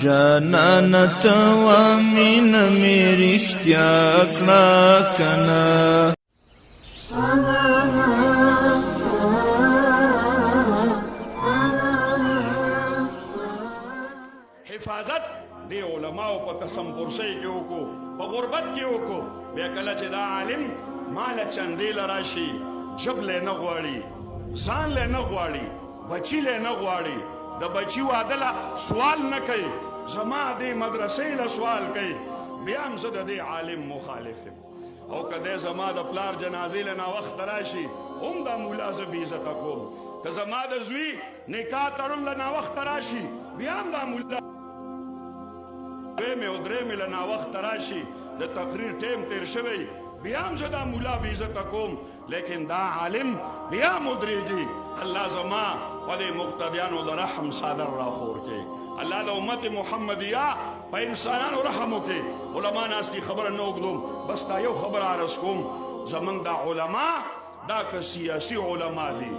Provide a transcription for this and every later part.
جانان توا مین میری اختیا کړه کنه. حفاظت دی علماء په قسم پرسی کې وکړو، په غربت کې وکړو. بیا کله چې دا عالم مال چندې لراشي، جب له نه غواړي، ځان له نه غواړي، بچی له نه غواړي، د بچی واده له سوال نه کوي، زما دې مدرسې له سوال کوي، بیا هم زه د دې عالم مخالف یم. او که دی زما د پلار جنازې له ناوخته راشي هم دا مولا زه بې عزته کوم. که زما د زوی نکاح تړل له ناوخته راشي بیا هم دا مولا دویمې او درېمې له ناوخته راشي، د تقریر ټیم تیر شوی بیا هم زه دا مولا بې عزته کوم. لیکن دا عالم بیا هم ودرېږي. الله زما په دې مقتدیانو د رحم څادر راخور کړي. الله د امت محمدیه په انسانانو رحم وکړي. علما ناستي خبره نه اوږدوم، بس دا یو خبره عرض کوم. زمونږ دا علما، دا که سیاسي علما دي،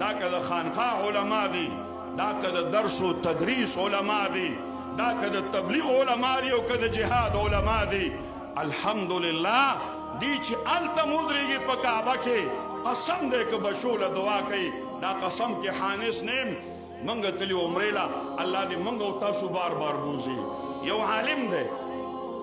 دا که د خانقاه علما دي، دا که د درس و تدریس علما دي، دا که د تبلیغ علما دي او که د جهاد علما دي، الحمدلله دی چې هلته ودرېږي په کعبه کې قسم دی که بچوله دعا کوي. دا قسم کې حانس نیم منګه تلی عمرې له الله دې منګه او تاسو بار بار بوزي. یو عالم دی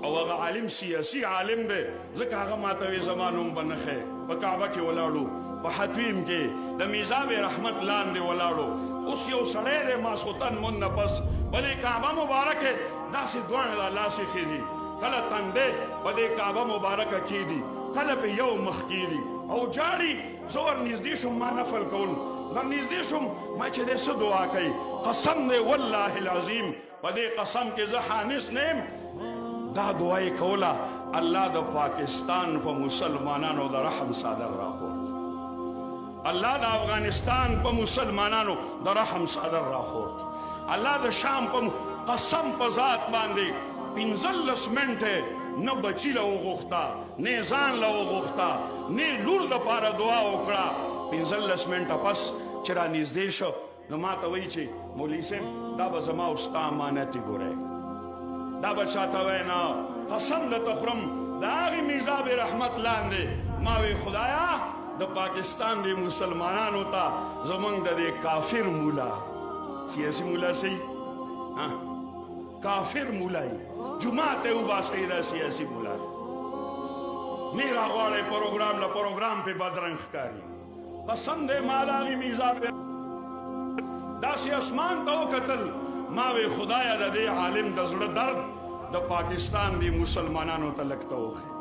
او هغه عالم سیاسي عالم دی، ځکه هغه ماته وی زما نوم به نښی. په کعبه کې ولاړو، په حتویم کې د میزاب رحمت لاندې ولاړو. اوس یو سړی دی ماسخوتن مون نه پس په دې کعبه مبارکه داسې دواړه د الله سیخې دي، کله تندې په دې کعبه مبارکه کې دي، کله په یو مخ کې دي او جاړي. زه ور نږدې شوم، ما نفل کول ور نږدې شوم، ما چې دی څه دعا کوي. قسم دی والله العظیم په دې قسم کې زه حانس نه یم، دا دعا یې کوله الله د پاکستان په مسلمانانو د رحم څادر راخور، الله د افغانستان په مسلمانانو د رحم څادر راخور، الله د شام په قسم په ذات باندې 15 منټه نه بچی له وغوښته، نه ځان له وغوښته، نه لور دپاره دعا وکړه. 15 منټه پس چې را نږدې شو نو ما ته وایي چې مولوي صاحب دا به زما او ستا امانت یې ګورئ، دا به چاته وایي نه، قسم درته خورم د هغې میزاب رحمت لاندې ما وی خدایا د پاکستان د مسلمانانو ته زمونږ د دې کافر مولا، سیاسي مولا صحیح کافر مولای جمعه ته وباسئ، دا سیاسي مولا نه راغواړئ پروګرام له پروګرام پې بدرنګ ښکاري. قسم دی ما د هغې میزاب داسې اسمان ته وکتل، ما وی خدایا د دې عالم د زړه درد د پاکستان د مسلمانانو ته لږ ته وښیې،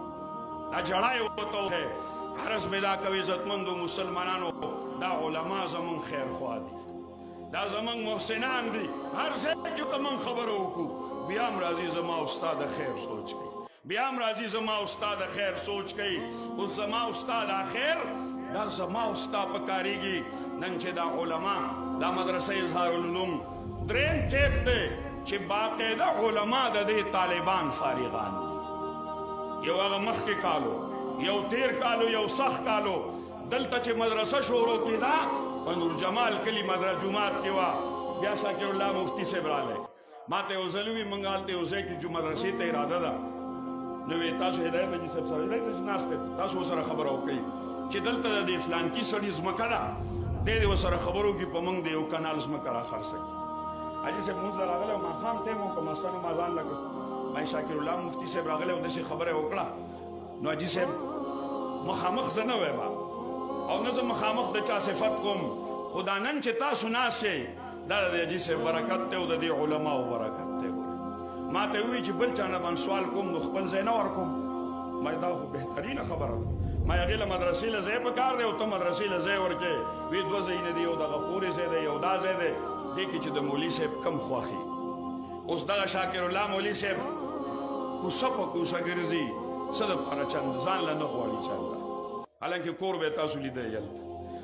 دا ژړا یې ورته وښیې. عرض مې دا کوي عزتمندو مسلمانانو، دا علما زمونږ خیرخوا دي، دا زمونږ محسنان دي، هر ځای کې ورته موږ خبره وکړو، بیا هم راځي زما او ستا د خیر سوچ کوي، بیا هم راځي زما او ستا د خیر سوچ کوي. اوس زما او ستا دا خیر دا زما او ستا په کارېږي. نن چې دا علما دا مدرسه اظهار العلوم درېیم ټیپ دی چې باقاعده علما د دې طالبان فارغان دي. یو هغه مخکې کالو، یو تیر کالو، یو سخت کالو دلته چې مدرسه شروع کېده په نور جمال کلي جومات کې وه، بیا شاکر الله مفتی صاحب راغلی، ما ته یو ځل ووي موږ هلته یو ځای کې مدرسې ته اراده ده، نو وی تاسو هدایت حاجي صاحب سره هدایت حاجي ناست دی، تاسو ورسره خبره وکړئ چې دلته د دې فلانکي سړي ځمکه ده، دی دې ورسره خبرو وکړي په موږ د یو کنال ځمکه راخرڅه کړي. حاجي صاحب مونځ له راغلی و، ماښام ټایم و، که ماستانو ما ځان لږ ما شاکر الله مفتی صاحب راغلی و، داسې خبره یې وکړه. نو حاجي صاحب مخامخ زه نه وایم او نه زه مخامخ د چا صفت کوم، خو دا نن چې تاسو ناست یئ دا د حاجي صاحب برکت دی او د دې علماو برکت دی. ما ته ووایي چې بل چا نه باندې سوال کوم نو خپل ځای نه ورکوم. ما دا خو بهترینه خبره ده، ما هغې له مدرسې له ځای پکار دی او ته مدرسې له ځای ورکې. وی 2 ځایونه دي، یو دغه پورې ځای دی، یو دا ځای دی، دې کې چې د مولوي صاحب کم خوښي. اوس دغه شاکر الله مولوي صاحب کوڅه په کوڅه ګرځي، څه دپاره چند ځان له نه غواړي چنده، حالانکې کور به یې تاسو لیدلی هلته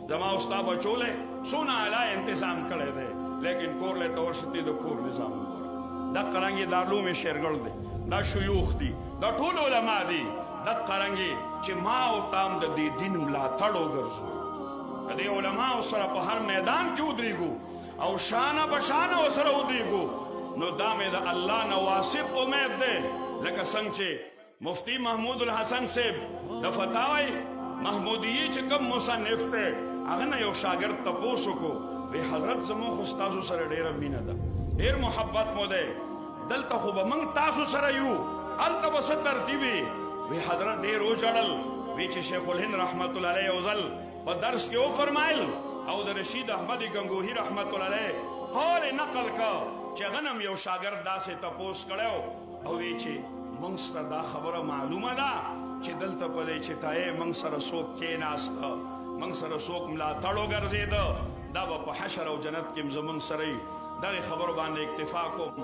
زما او ستا بچو لی څونه اعلی انتظام کړی دی، لیکن کور لی ته ورشه ته د کور نظام وګوره. دقه رنګې دا علوم شیرګل دی، دا شیوخ دي، دا ټول علما دي، دقه رنګې چې ما او تام د دې دین ملاتړ وګرځو، د دې علماو سره په هر میدان کې ودرېږو او شانه به شانه ورسره ودرېږو. نو دا مې د الله نه واثق امید دی لکه څنګه چې مفتی محمود الحسن صاحب د فتاوی محمودیه چې کوم مصنف دی هغه نه یو شاګرد تپوس وکړو وی حضرت زموږ خو ستاسو سره ډېره مینه ده ډېر محبت مو دی دلته خو به موږ تاسو سره یو هلته به څه ترتیبي وی حضرت ډېر وژړل وی چې شیخ الهند رحمت الله علیه یو ځل په درس کې وفرمایل او د رشید احمد گنگوهی رحمت الله علیه قول نقل کا چې غنم یو شاګرد داسې تپوس کړو او وی چې موږ سره دا خبره معلومه ده چې دلته په دې چې تای موږ سره څوک کېناسته موږ سره څوک ملاتړ وګرځېده دا به په حشر او جنت کې زموږ سره دغه خبرو باندې اکتفا کوم